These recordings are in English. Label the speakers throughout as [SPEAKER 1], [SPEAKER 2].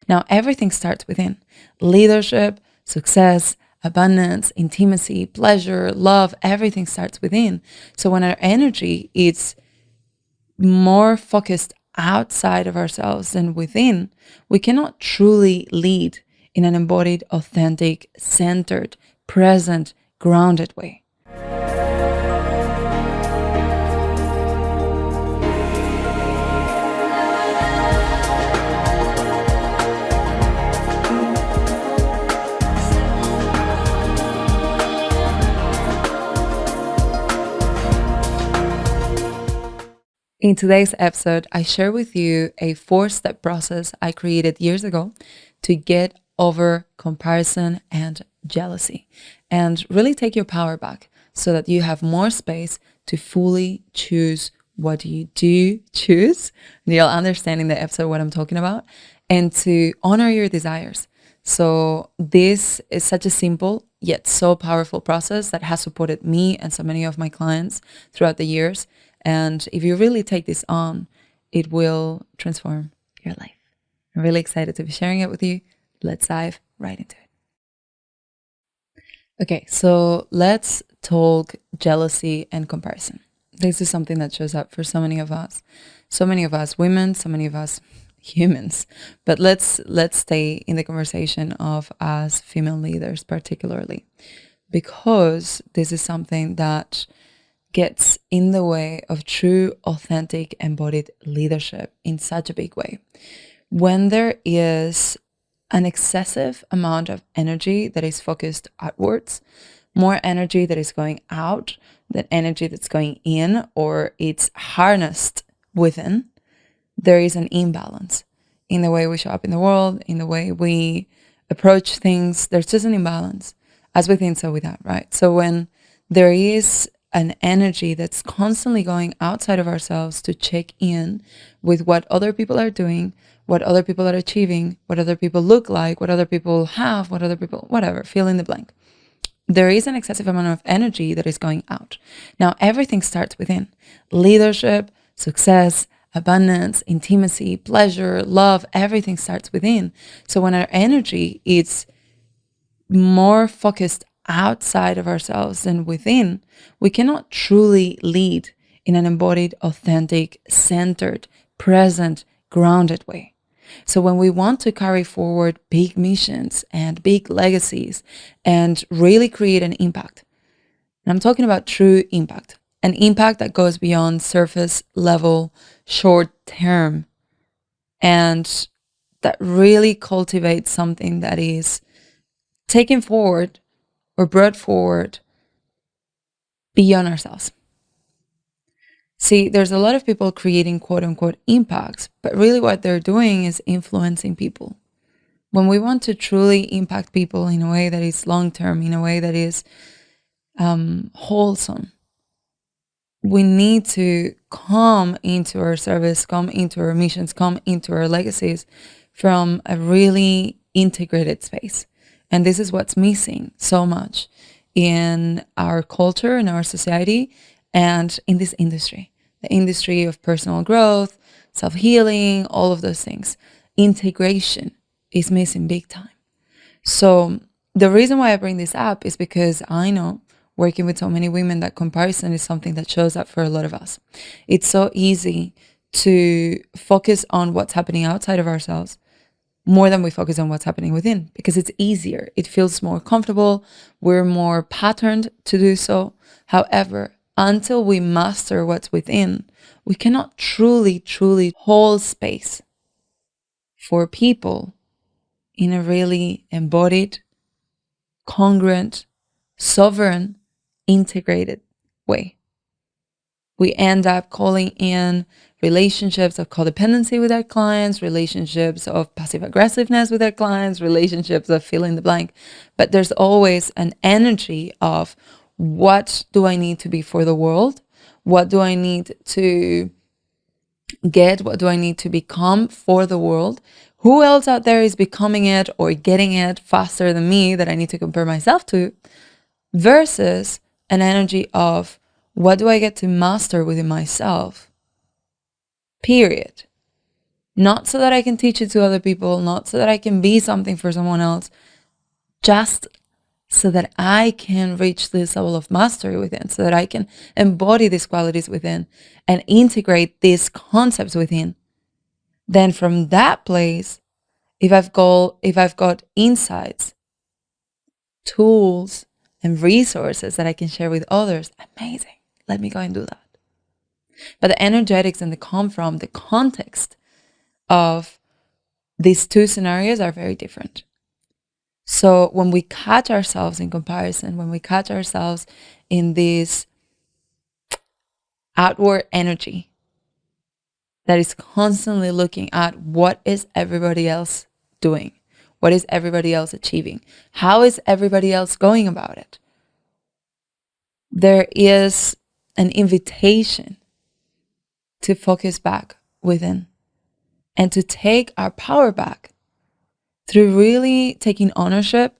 [SPEAKER 1] Now, everything starts within. Leadership, success, abundance, intimacy, pleasure, love, everything starts within. So when our energy is more focused outside of ourselves than within, we cannot truly lead in an embodied, authentic, centered, present, grounded way. In today's episode, I share with you a 4-step process I created years ago to get over comparison and jealousy and really take your power back so that you have more space to fully choose what you do choose. You'll understand in the episode what I'm talking about, and to honor your desires. So this is such a simple yet so powerful process that has supported me and so many of my clients throughout the years. And if you really take this on, it will transform your life. I'm really excited to be sharing it with you. Let's dive right into it. Okay, so let's talk jealousy and comparison. This is something that shows up for so many of us women, so many of us humans. But let's stay in the conversation of us female leaders particularly, because this is something that gets in the way of true, authentic, embodied leadership in such a big way. When there is an excessive amount of energy that is focused outwards, more energy that is going out than energy that's going in, or it's harnessed within, there is an imbalance in the way we show up in the world, in the way we approach things. There's just an imbalance, as within, so without, right? So when there is an energy that's constantly going outside of ourselves to check in with what other people are doing, what other people are achieving, what other people look like, what other people have, what other people, whatever, fill in the blank. There is an excessive amount of energy that is going out. Now, everything starts within. Leadership, success, abundance, intimacy, pleasure, love, everything starts within. So when our energy is more focused outside of ourselves than within, we cannot truly lead in an embodied, authentic, centered, present, grounded way. So when we want to carry forward big missions and big legacies and really create an impact, and I'm talking about true impact, an impact that goes beyond surface level, short term, and that really cultivates something that is taken forward or brought forward beyond ourselves. See, there's a lot of people creating quote unquote impacts, but really what they're doing is influencing people. When we want to truly impact people in a way that is long-term, in a way that is wholesome, we need to come into our service, come into our missions, come into our legacies from a really integrated space. And this is what's missing so much in our culture, in our society, and in this industry, the industry of personal growth, self-healing, all of those things. Integration is missing big time. So the reason why I bring this up is because I know, working with so many women, that comparison is something that shows up for a lot of us. It's so easy to focus on what's happening outside of ourselves more than we focus on what's happening within, because it's easier. It feels more comfortable. We're more patterned to do so. However, until we master what's within, we cannot truly hold space for people in a really embodied, congruent, sovereign, integrated way. We end up calling in relationships of codependency with our clients, relationships of passive aggressiveness with our clients, relationships of fill in the blank. But there's always an energy of, what do I need to be for the world? What do I need to get? What do I need to become for the world? Who else out there is becoming it or getting it faster than me that I need to compare myself to? Versus an energy of, what do I get to master within myself? Period. Not so that I can teach it to other people, not so that I can be something for someone else, just so that I can reach this level of mastery within, so that I can embody these qualities within and integrate these concepts within. Then from that place, if I've got insights, tools, and resources that I can share with others, amazing. Let me go and do that. But the energetics and the come from, the context of these two scenarios are very different. So when we catch ourselves in comparison, when we catch ourselves in this outward energy that is constantly looking at what is everybody else doing, what is everybody else achieving, how is everybody else going about it, there is an invitation to focus back within and to take our power back through really taking ownership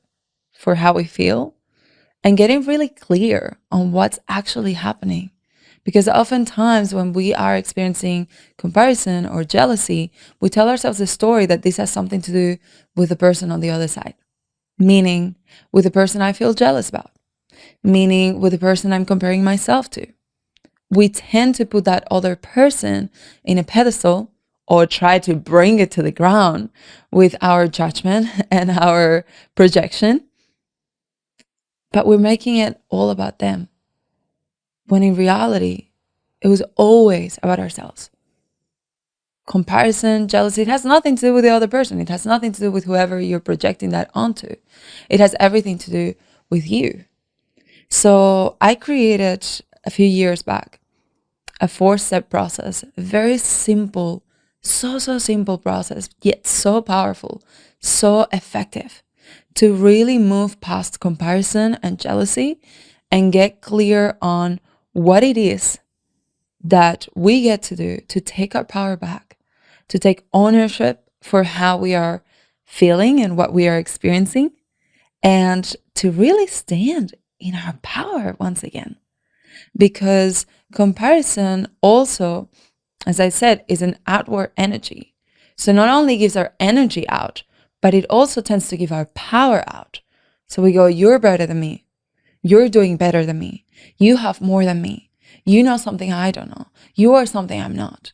[SPEAKER 1] for how we feel and getting really clear on what's actually happening. Because oftentimes when we are experiencing comparison or jealousy, we tell ourselves a story that this has something to do with the person on the other side, meaning with the person I feel jealous about, meaning with the person I'm comparing myself to. We tend to put that other person in a pedestal or try to bring it to the ground with our judgment and our projection. But we're making it all about them, when in reality, it was always about ourselves. Comparison, jealousy, it has nothing to do with the other person. It has nothing to do with whoever you're projecting that onto. It has everything to do with you. So I created a few years back a 4-step process, a very simple, so simple process, yet so powerful, so effective, to really move past comparison and jealousy and get clear on what it is that we get to do to take our power back, to take ownership for how we are feeling and what we are experiencing, and to really stand in our power once again. Because comparison also, as I said, is an outward energy. So not only gives our energy out, but it also tends to give our power out. So we go, you're better than me. You're doing better than me. You have more than me. You know something I don't know. You are something I'm not.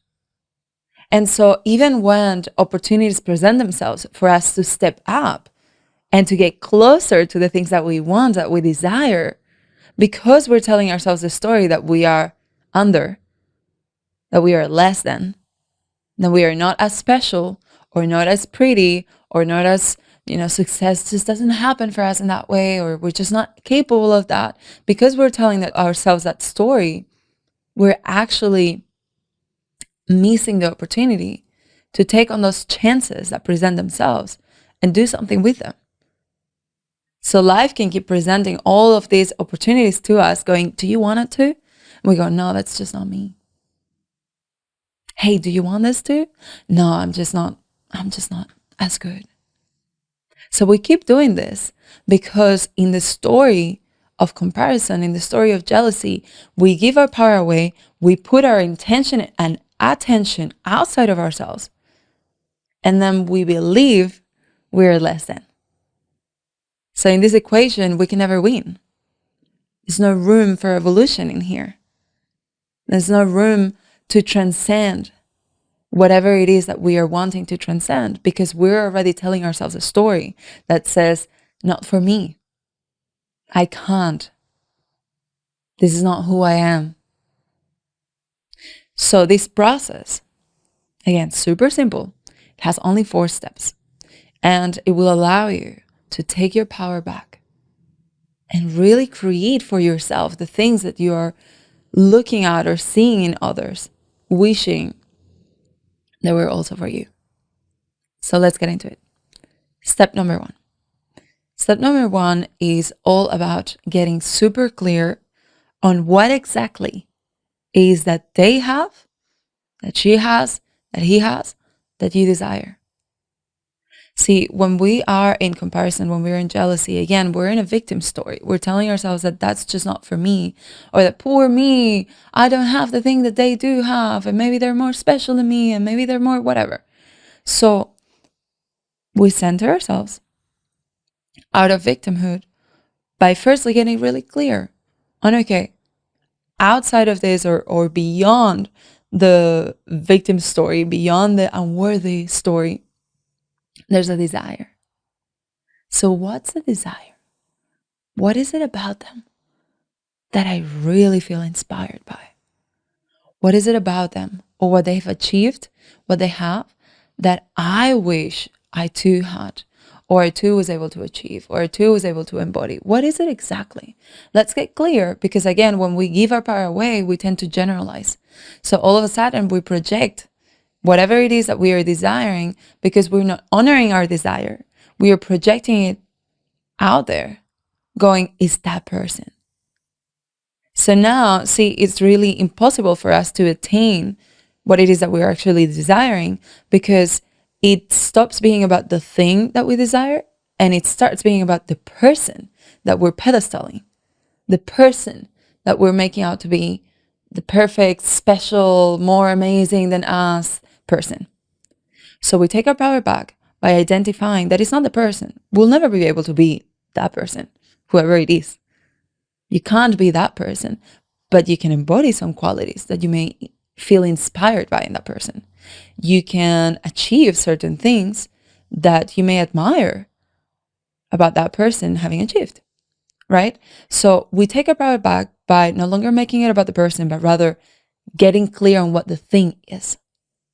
[SPEAKER 1] And so even when opportunities present themselves for us to step up and to get closer to the things that we want, that we desire, because we're telling ourselves the story that we are under, that we are less than, that we are not as special or not as pretty or not as, success just doesn't happen for us in that way, or we're just not capable of that. Because we're telling ourselves that story, we're actually missing the opportunity to take on those chances that present themselves and do something with them. So life can keep presenting all of these opportunities to us going, do you want it to? And we go, no, that's just not me. Hey, do you want this too? No, I'm just not as good. So we keep doing this because in the story of comparison, in the story of jealousy, we give our power away. We put our intention and attention outside of ourselves. And then we believe we're less than. So in this equation, we can never win. There's no room for evolution in here. There's no room to transcend whatever it is that we are wanting to transcend, because we're already telling ourselves a story that says, not for me. I can't. This is not who I am. So this process, again, super simple. It has only 4 steps, and it will allow you to take your power back and really create for yourself the things that you are looking at or seeing in others, wishing they were also for you. So let's get into it. Step number 1. Step number 1 is all about getting super clear on what exactly is that they have, that she has, that he has, that you desire. See, when we are in comparison, when we're in jealousy, again, we're in a victim story. We're telling ourselves that that's just not for me, or that poor me, I don't have the thing that they do have, and maybe they're more special than me, and maybe they're more whatever. So we center ourselves out of victimhood by firstly getting really clear on, okay, outside of this or beyond the victim story, beyond the unworthy story, there's a desire. So what's the desire? What is it about them that I really feel inspired by? What is it about them or what they've achieved, what they have, that I wish I too had, or I too was able to achieve, or I too was able to embody? What is it exactly? Let's get clear, because again, when we give our power away, we tend to generalize. So all of a sudden we project whatever it is that we are desiring, because we're not honoring our desire. We are projecting it out there, going, is that person. So now, see, it's really impossible for us to attain what it is that we're actually desiring, because it stops being about the thing that we desire and it starts being about the person that we're pedestaling, the person that we're making out to be the perfect, special, more amazing than us person. So we take our power back by identifying that it's not the person. We'll never be able to be that person, whoever it is. You can't be that person, but you can embody some qualities that you may feel inspired by in that person. You can achieve certain things that you may admire about that person having achieved, right? So we take our power back by no longer making it about the person, but rather getting clear on what the thing is.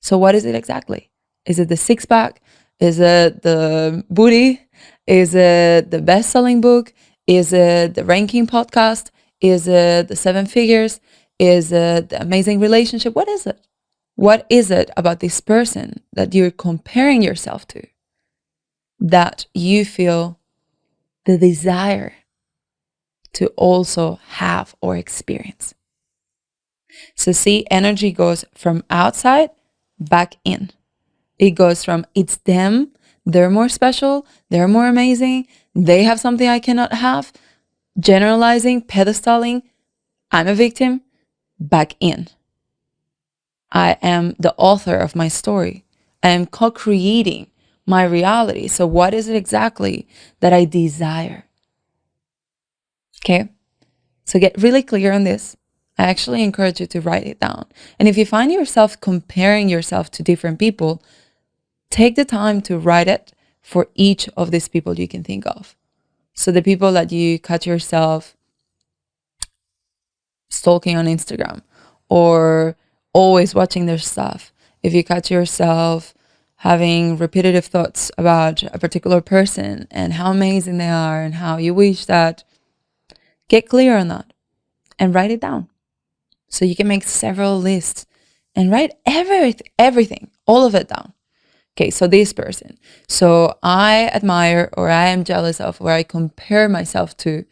[SPEAKER 1] So what is it exactly? Is it the six pack? Is it the booty? Is it the best-selling book? Is it the ranking podcast? Is it the 7 figures? Is it the amazing relationship? What is it? What is it about this person that you're comparing yourself to that you feel the desire to also have or experience? So see, energy goes from outside back in. It goes from it's them, they're more special, they're more amazing, they have something I cannot have, generalizing, pedestaling, I'm a victim, back in. I am the author of my story. I am co-creating my reality. So what is it exactly that I desire? Okay, so get really clear on this. I actually encourage you to write it down. And if you find yourself comparing yourself to different people, take the time to write it for each of these people you can think of. So the people that you catch yourself stalking on Instagram or always watching their stuff. If you catch yourself having repetitive thoughts about a particular person and how amazing they are and how you wish that, get clear on that and write it down. So you can make several lists and write everything, all of it down. Okay, so this person. So I admire or I am jealous of or I compare myself to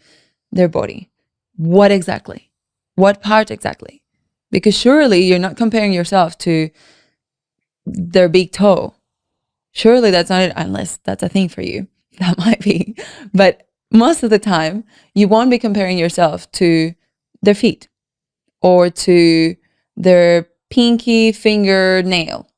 [SPEAKER 1] their body. What exactly? What part exactly? Because surely you're not comparing yourself to their big toe. Surely that's not it, unless that's a thing for you. That might be. But most of the time, you won't be comparing yourself to their feet or to their pinky finger nail.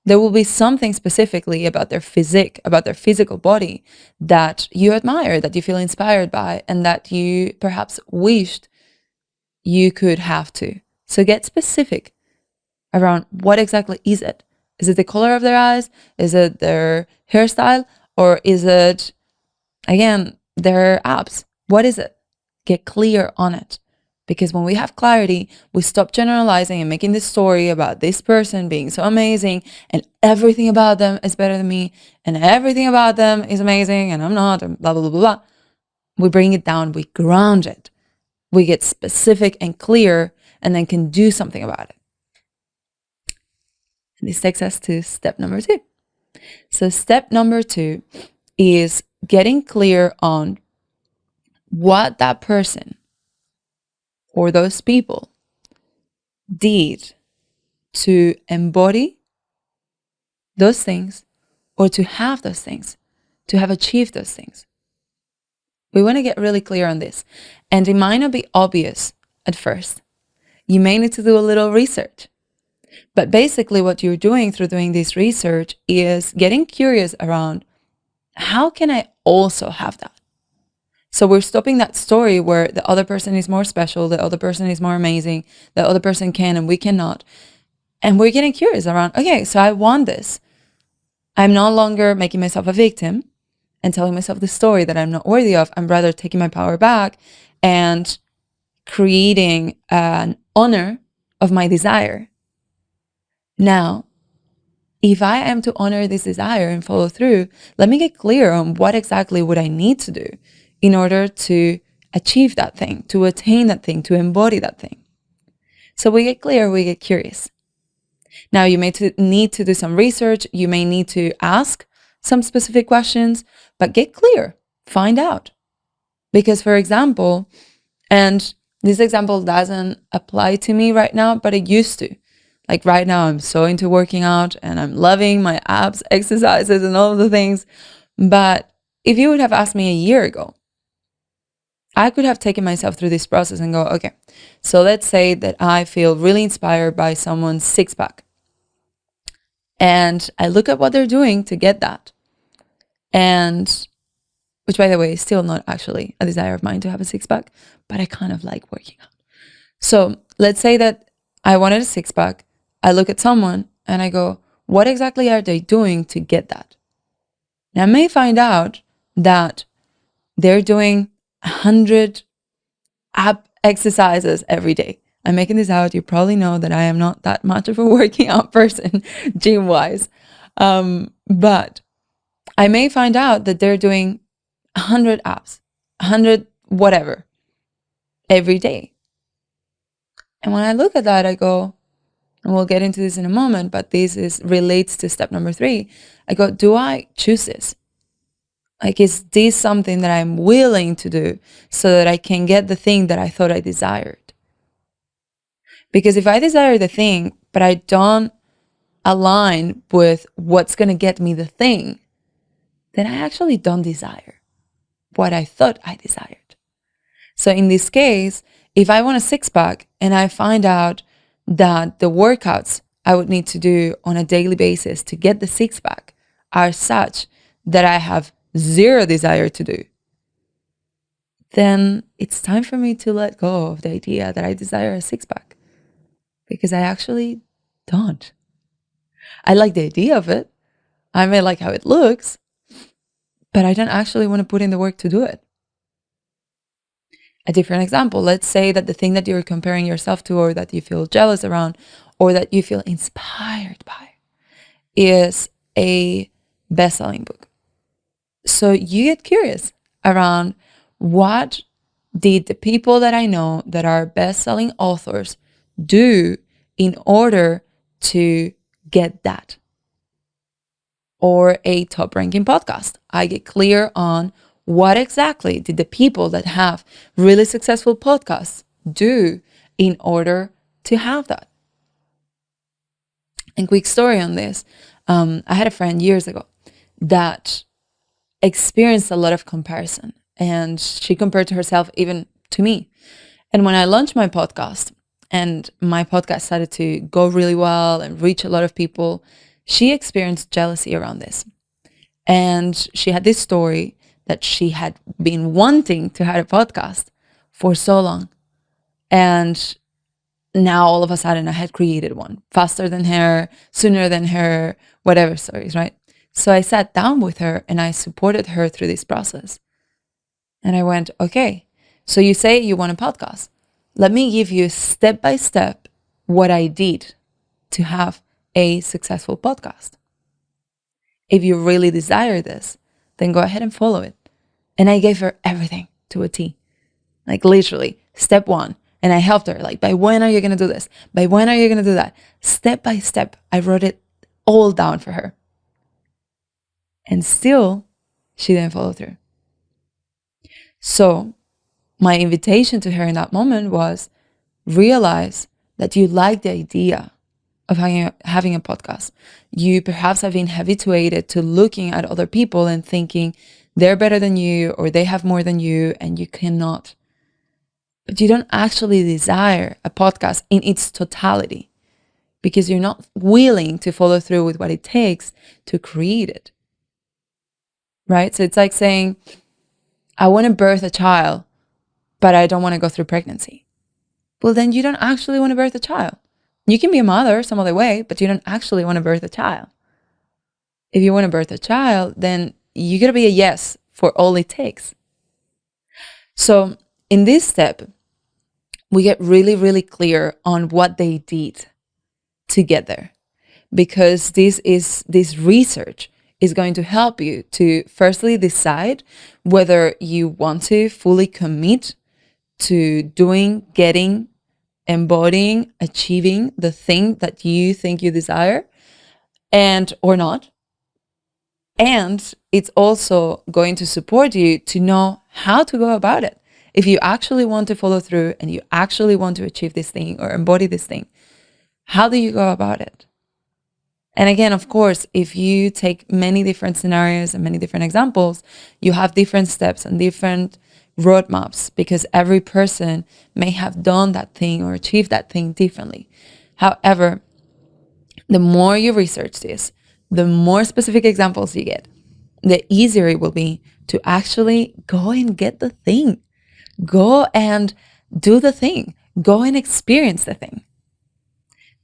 [SPEAKER 1] There will be something specifically about their physique, about their physical body that you admire, that you feel inspired by, and that you perhaps wished you could have to. So get specific around what exactly is it. Is it the color of their eyes? Is it their hairstyle? Or is it, again, their abs? What is it? Get clear on it. Because when we have clarity, we stop generalizing and making this story about this person being so amazing and everything about them is better than me and everything about them is amazing and I'm not, and blah, blah, blah, blah. We bring it down, we ground it. We get specific and clear and then can do something about it. And this takes us to step number 2. So step number 2 is getting clear on what that person or those people did to embody those things or to have those things, to have achieved those things. We want to get really clear on this. And it might not be obvious at first. You may need to do a little research. But basically what you're doing through doing this research is getting curious around, how can I also have that? So we're stopping that story where the other person is more special, the other person is more amazing, the other person can and we cannot. And we're getting curious around, okay, so I want this. I'm no longer making myself a victim and telling myself the story that I'm not worthy of. I'm rather taking my power back and creating an honor of my desire. Now, if I am to honor this desire and follow through, let me get clear on what exactly would I need to do in order to achieve that thing, to attain that thing, to embody that thing. So we get clear, we get curious. Now, you may need to do some research. You may need to ask some specific questions, but get clear, find out. Because, for example, and this example doesn't apply to me right now, but it used to. Like right now, I'm so into working out and I'm loving my abs exercises and all of the things. But if you would have asked me a year ago, I could have taken myself through this process and go, okay, so let's say that I feel really inspired by someone's six pack. And I look at what they're doing to get that. And which, by the way, is still not actually a desire of mine to have a six pack, but I kind of like working out. So let's say that I wanted a six pack. I look at someone and I go, what exactly are they doing to get that? And I may find out that they're doing 100 ab exercises every day. I'm making this out. You probably know that I am not that much of a working out person, gym wise. But I may find out that they're doing 100 abs, 100 whatever every day. And when I look at that, I go, and we'll get into this in a moment, but this relates to step number 3. I go, do I choose this? Like, is this something that I'm willing to do so that I can get the thing that I thought I desired? Because if I desire the thing, but I don't align with what's going to get me the thing, then I actually don't desire what I thought I desired. So in this case, if I want a six pack and I find out that the workouts I would need to do on a daily basis to get the six pack are such that I have zero desire to do, then it's time for me to let go of the idea that I desire a six pack, because I actually don't. I like the idea of it. I may like how it looks, but I don't actually want to put in the work to do it. A different example, let's say that the thing that you're comparing yourself to, or that you feel jealous around, or that you feel inspired by, is a best-selling book. So you get curious around, what did the people that I know that are best-selling authors do in order to get that? Or a top-ranking podcast. I get clear on, what exactly did the people that have really successful podcasts do in order to have that? And quick story on this. I had a friend years ago that experienced a lot of comparison, and she compared to herself even to me. And when I launched my podcast and my podcast started to go really well and reach a lot of people, she experienced jealousy around this. And she had this story that she had been wanting to have a podcast for so long. And now all of a sudden I had created one faster than her, sooner than her, whatever stories, right? So I sat down with her and I supported her through this process. And I went, okay, so you say you want a podcast. Let me give you step by step what I did to have a successful podcast. If you really desire this, then go ahead and follow it. And I gave her everything to a T, like literally step 1. And I helped her, like, by when are you going to do this? By when are you going to do that? Step by step, I wrote it all down for her. And still, she didn't follow through. So my invitation to her in that moment was, realize that you like the idea of having a podcast. You perhaps have been habituated to looking at other people and thinking they're better than you, or they have more than you, and you cannot. But you don't actually desire a podcast in its totality. because you're not willing to follow through with what it takes to create it. Right? So it's like saying, I want to birth a child, but I don't want to go through pregnancy. Well, then you don't actually want to birth a child. You can be a mother some other way, but you don't actually want to birth a child. If you want to birth a child, then you got to be a yes for all it takes. So in this step, we get really, really clear on what they did to get there, because this research is going to help you to firstly decide whether you want to fully commit to doing, getting, embodying, achieving the thing that you think you desire, and or not. And it's also going to support you to know how to go about it. If you actually want to follow through and you actually want to achieve this thing or embody this thing, how do you go about it? And again, of course, if you take many different scenarios and many different examples, you have different steps and different roadmaps, because every person may have done that thing or achieved that thing differently. However, the more you research this, the more specific examples you get, the easier it will be to actually go and get the thing. Go and do the thing. Go and experience the thing.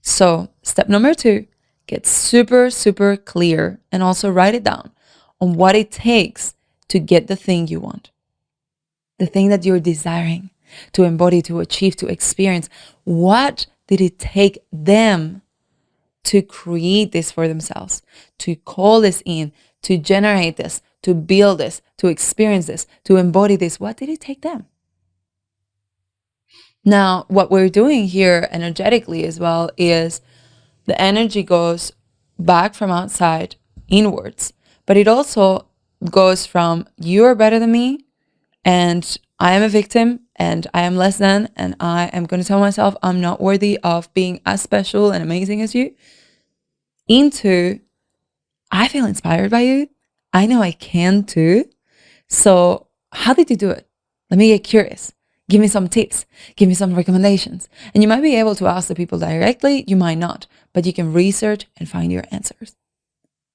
[SPEAKER 1] So step number 2, get super, super clear and also write it down on what it takes to get the thing you want. The thing that you're desiring to embody, to achieve, to experience. What did it take them to create this for themselves, to call this in, to generate this, to build this, to experience this, to embody this? What did it take them? Now, what we're doing here energetically as well is the energy goes back from outside inwards, but it also goes from you are better than me and I am a victim and I am less than, and I am going to tell myself I'm not worthy of being as special and amazing as you, into I feel inspired by you. I know I can too. So how did you do it? Let me get curious. Give me some tips. Give me some recommendations. And you might be able to ask the people directly. You might not, but you can research and find your answers.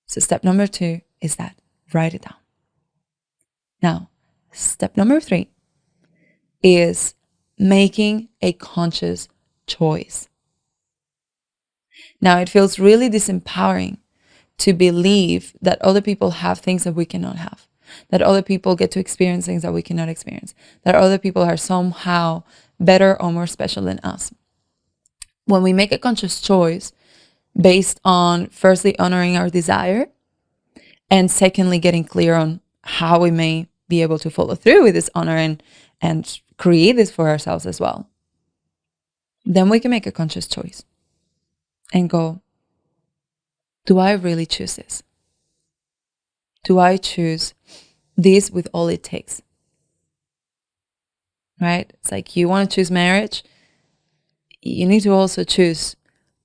[SPEAKER 1] So step number 2 is that. Write it down. Now, step number 3 is making a conscious choice. Now, it feels really disempowering to believe that other people have things that we cannot have, that other people get to experience things that we cannot experience, that other people are somehow better or more special than us. When we make a conscious choice based on firstly honoring our desire, and secondly getting clear on how we may be able to follow through with this honor and create this for ourselves as well, then we can make a conscious choice and go, do I really choose this? Do I choose this with all it takes? Right? It's like you want to choose marriage, you need to also choose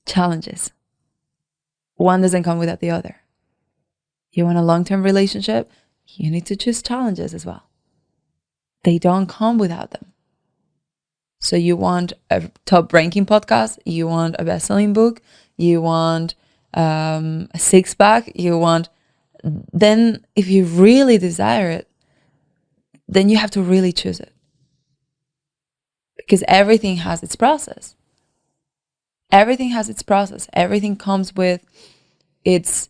[SPEAKER 1] challenges. One doesn't come without the other. You want a long-term relationship, you need to choose challenges as well. They don't come without them. So you want a top ranking podcast, you want a best-selling book, you want a six-pack, then if you really desire it, then you have to really choose it. Because everything has its process. Everything has its process. Everything comes with its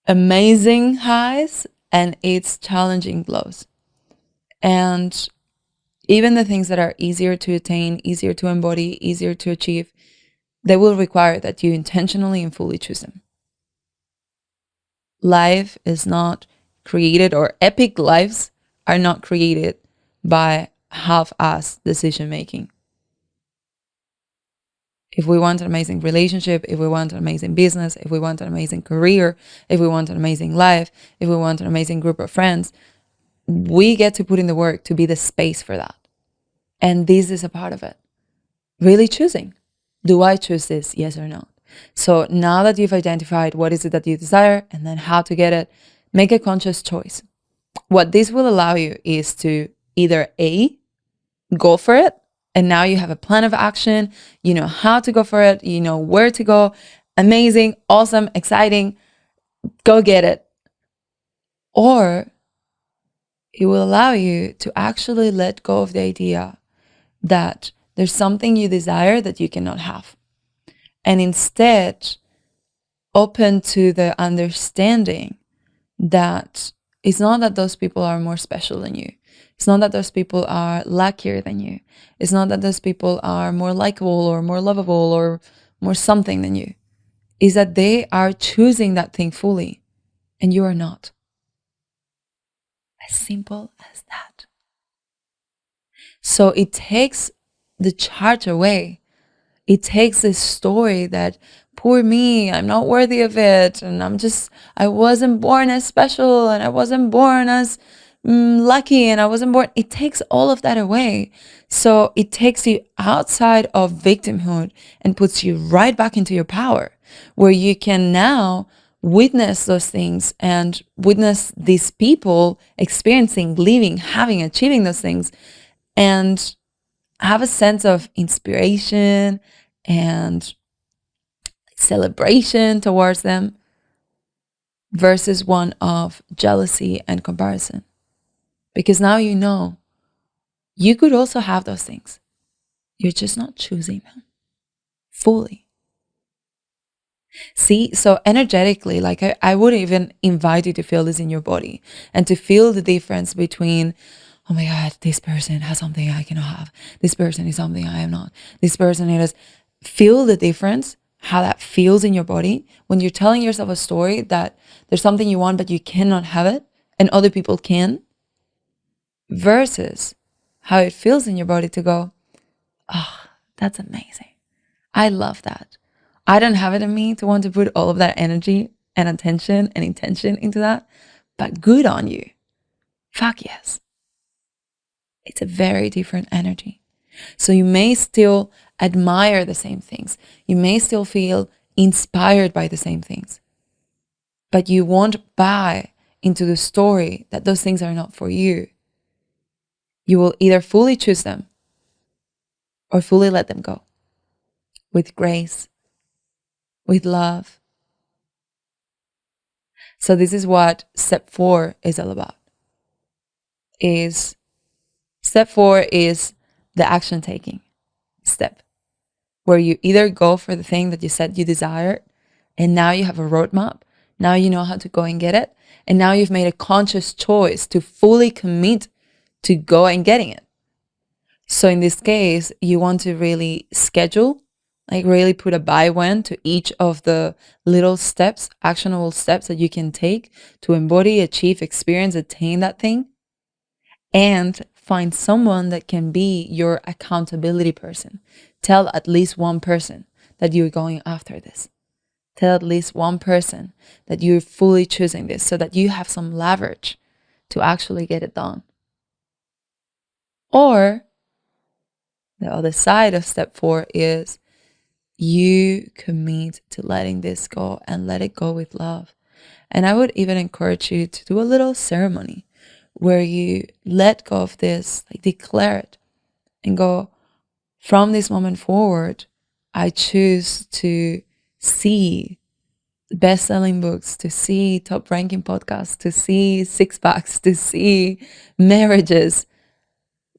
[SPEAKER 1] amazing highs and its challenging lows. And even the things that are easier to attain, easier to embody, easier to achieve, they will require that you intentionally and fully choose them. Life is not created, or epic lives are not created by half-assed decision making. If we want an amazing relationship, if we want an amazing business, if we want an amazing career, if we want an amazing life, if we want an amazing group of friends, we get to put in the work to be the space for that. And this is a part of it. Really choosing. Do I choose this? Yes or no? So now that you've identified what is it that you desire and then how to get it, make a conscious choice. What this will allow you is to either A, go for it And now you have a plan of action. You know how to go for it. You know where to go. Amazing, awesome, exciting. Go get it. Or it will allow you to actually let go of the idea that there's something you desire that you cannot have. And instead, open to the understanding that it's not that those people are more special than you. It's not that those people are luckier than you. It's not that those people are more likable or more lovable or more something than you. It's that they are choosing that thing fully and you are not. As simple as that. So it takes the charge away. It takes this story that poor me, I'm not worthy of it. And I wasn't born as special and I wasn't born as lucky and I wasn't born. It takes all of that away. So it takes you outside of victimhood and puts you right back into your power, where you can now witness those things and witness these people experiencing, living, having, achieving those things, and have a sense of inspiration and celebration towards them versus one of jealousy and comparison. Because now you know you could also have those things. You're just not choosing them fully. See, so energetically, like I would even invite you to feel this in your body and to feel the difference between, oh my God, this person has something I cannot have. This person is something I am not. This person is. Feel the difference, how that feels in your body when you're telling yourself a story that there's something you want but you cannot have it and other people can, versus how it feels in your body to go, oh, that's amazing. I love that. I don't have it in me to want to put all of that energy and attention and intention into that, but good on you. Fuck yes. It's a very different energy. So you may still admire the same things. You may still feel inspired by the same things, but you won't buy into the story that those things are not for you. You will either fully choose them or fully let them go with grace, with love. So this is what step 4 is all about. Step 4 is the action taking step, where you either go for the thing that you said you desired, and now you have a roadmap. Now you know how to go and get it. And now you've made a conscious choice to fully commit to go and getting it. So in this case, you want to really schedule, like really put a by when to each of the little steps, actionable steps that you can take to embody, achieve, experience, attain that thing. And find someone that can be your accountability person. Tell at least one person that you're going after this. Tell at least one person that you're fully choosing this so that you have some leverage to actually get it done. Or the other side of step 4 is you commit to letting this go and let it go with love. And I would even encourage you to do a little ceremony where you let go of this, like declare it and go, from this moment forward, I choose to see best-selling books, to see top-ranking podcasts, to see six-packs, to see marriages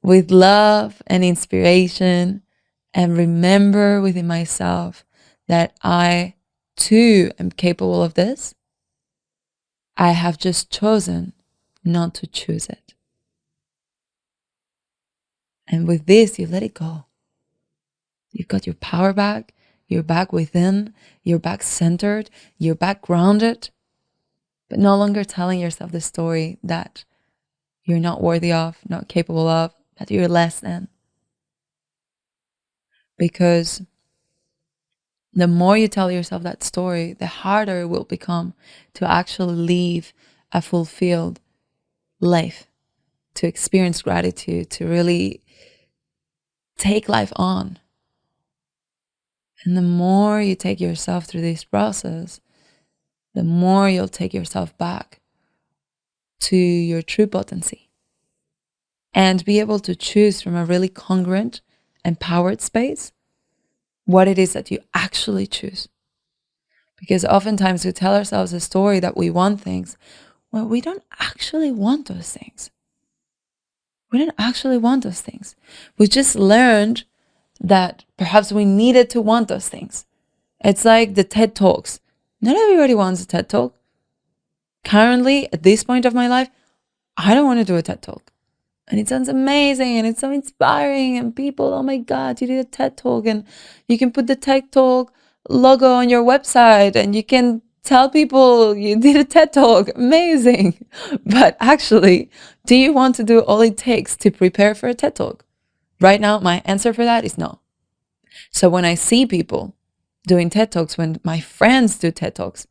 [SPEAKER 1] with love and inspiration, and remember within myself that I too am capable of this. I have just chosen not to choose it. And with this, you let it go. You've got your power back. You're back within. You're back centered. You're back grounded. But no longer telling yourself the story that you're not worthy of, not capable of, that you're less than. Because the more you tell yourself that story, the harder it will become to actually live a fulfilled life, to experience gratitude, to really take life on. And the more you take yourself through this process, the more you'll take yourself back to your true potency and be able to choose from a really congruent empowered space, what it is that you actually choose. Because oftentimes we tell ourselves a story that we want things when we don't actually want those things. We don't actually want those things. We just learned that perhaps we needed to want those things. It's like the TED Talks. Not everybody wants a TED Talk. Currently, at this point of my life, I don't want to do a TED Talk. And it sounds amazing and it's so inspiring. And people, oh my God, you did a TED Talk. And you can put the TED Talk logo on your website and you can tell people you did a TED Talk. Amazing. But actually, do you want to do all it takes to prepare for a TED Talk? Right now, my answer for that is no. So when I see people doing TED Talks, when my friends do TED Talks,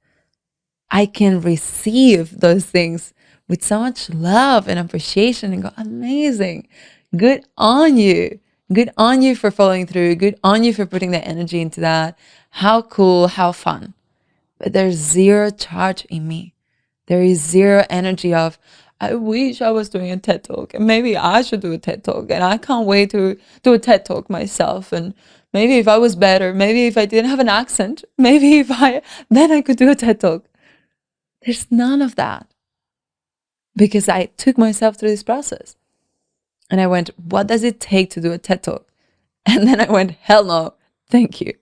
[SPEAKER 1] I can receive those things with so much love and appreciation and go, amazing. Good on you. Good on you for following through. Good on you for putting the energy into that. How cool, how fun. But there's zero charge in me. There is zero energy of, I wish I was doing a TED Talk and maybe I should do a TED Talk and I can't wait to do a TED Talk myself. And maybe if I was better, maybe if I didn't have an accent, then I could do a TED Talk. There's none of that. Because I took myself through this process. And I went, what does it take to do a TED Talk? And then I went, hell no, thank you.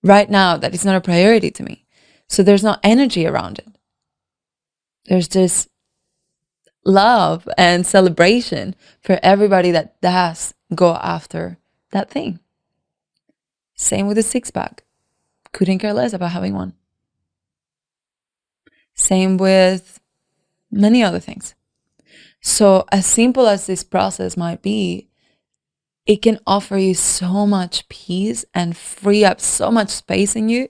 [SPEAKER 1] Right now, that is not a priority to me. So there's no energy around it. There's just love and celebration for everybody that does go after that thing. Same with the six-pack. Couldn't care less about having one. Same with many other things. So as simple as this process might be, it can offer you so much peace and free up so much space in you,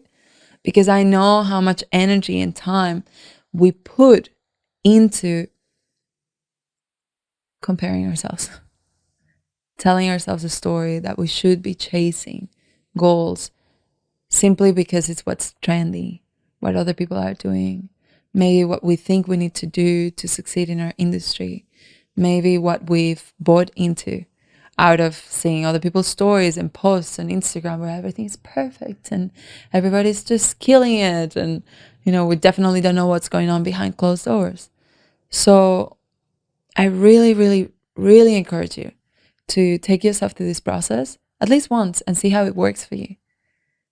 [SPEAKER 1] because I know how much energy and time we put into comparing ourselves, telling ourselves a story that we should be chasing goals simply because it's what's trendy, what other people are doing, maybe what we think we need to do to succeed in our industry, maybe what we've bought into out of seeing other people's stories and posts on Instagram where everything is perfect and everybody's just killing it. And, we definitely don't know what's going on behind closed doors. So I really, really, really encourage you to take yourself through this process at least once and see how it works for you.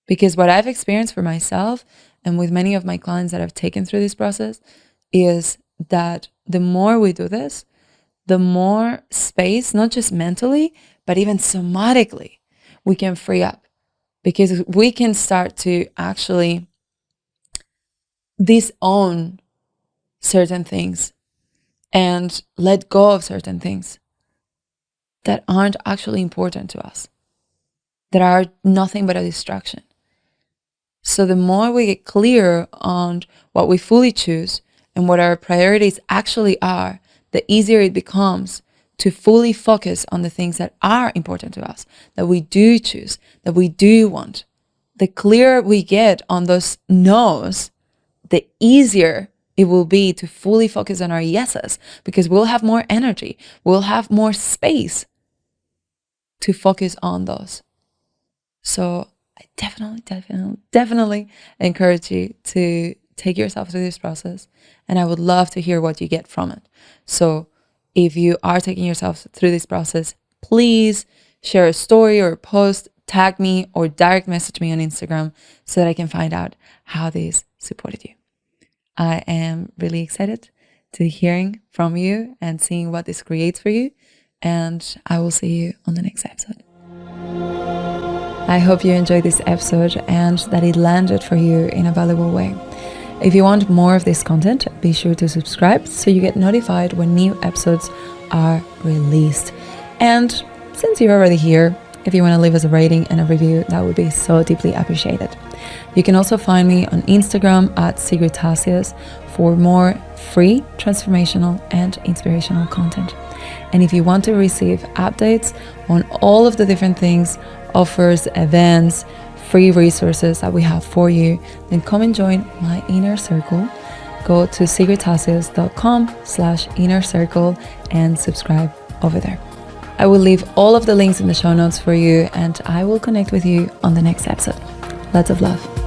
[SPEAKER 1] Because what I've experienced for myself and with many of my clients that I've taken through this process is that the more we do this, the more space, not just mentally, but even somatically, we can free up. Because we can start to actually disown certain things and let go of certain things that aren't actually important to us, that are nothing but a distraction. So the more we get clear on what we fully choose and what our priorities actually are, the easier it becomes to fully focus on the things that are important to us, that we do choose, that we do want. The clearer we get on those no's, the easier it will be to fully focus on our yeses, because we'll have more energy, we'll have more space to focus on those. So I definitely encourage you to take yourself through this process, and I would love to hear what you get from it. So if you are taking yourself through this process, please share a story or a post, tag me or direct message me on Instagram so that I can find out how this supported you. I am really excited to hearing from you and seeing what this creates for you, and I will see you on the next episode. I hope you enjoyed this episode and that it landed for you in a valuable way. If you want more of this content, be sure to subscribe so you get notified when new episodes are released. And since you're already here, if you want to leave us a rating and a review, that would be so deeply appreciated. You can also find me on Instagram at Sigrid Tasies for more free, transformational, and inspirational content. And if you want to receive updates on all of the different things, offers, events, free resources that we have for you, then come and join my inner circle. Go to sigridtasies.com/inner circle and subscribe over there. I will leave all of the links in the show notes for you, and I will connect with you on the next episode. Lots of love.